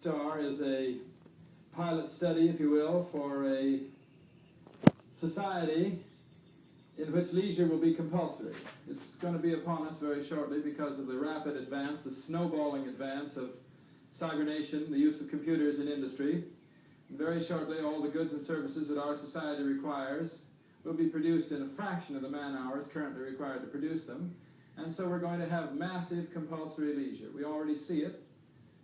Star is a pilot study, if you will, for a society in which leisure will be compulsory. It's going to be upon us very shortly because of the rapid advance, the snowballing advance of cybernation, the use of computers in industry. And very shortly, all the goods and services that our society requires will be produced in a fraction of the man-hours currently required to produce them. And so we're going to have massive compulsory leisure. We already see it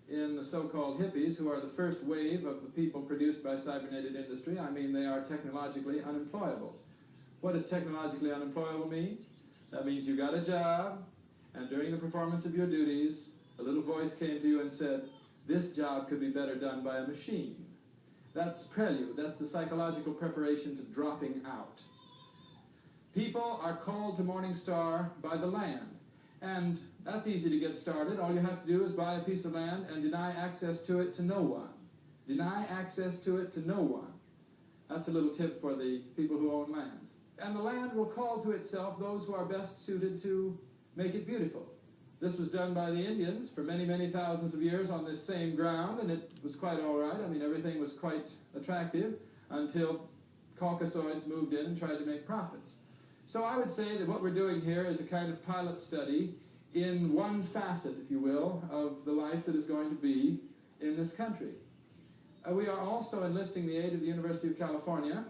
in the so-called hippies, who are the first wave of the people produced by cybernetic industry. I mean, they are technologically unemployable. What does technologically unemployable mean? That means you got a job, and during the performance of your duties, a little voice came to you and said, this job could be better done by a machine. That's prelude. That's the psychological preparation to dropping out. People are called to Morning Star by the land. And that's easy to get started. All you have to do is buy a piece of land and deny access to it to no one. Deny access to it to no one. That's a little tip for the people who own land. And the land will call to itself those who are best suited to make it beautiful. This was done by the Indians for many, many thousands of years on this same ground, and it was quite all right. I mean, everything was quite attractive until Caucasoids moved in and tried to make profits. So I would say that what we're doing here is a kind of pilot study in one facet, if you will, of the life that is going to be in this country. We are also enlisting the aid of the University of California,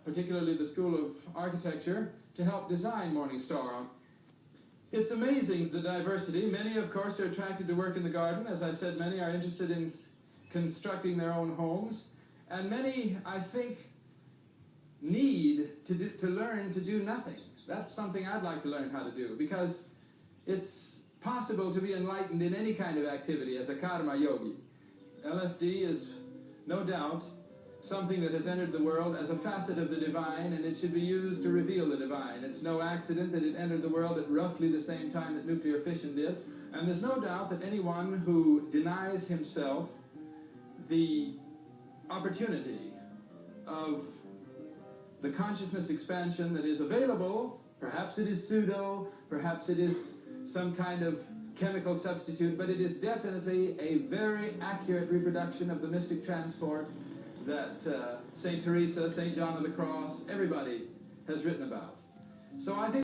particularly the School of Architecture, to help design Morning Star. It's amazing, the diversity. Many, of course, are attracted to work in the garden. As I said, many are interested in constructing their own homes. And many, I think, need to learn to do nothing. That's something I'd like to learn how to do, because it's possible to be enlightened in any kind of activity as a karma yogi. LSD is no doubt something that has entered the world as a facet of the divine, and it should be used to reveal the divine. It's no accident that it entered the world at roughly the same time that nuclear fission did, and there's no doubt that anyone who denies himself the opportunity of the consciousness expansion that is available, perhaps it is pseudo, perhaps it is some kind of chemical substitute, but it is definitely a very accurate reproduction of the mystic transport that St. Teresa, St. John of the Cross, everybody has written about. So I think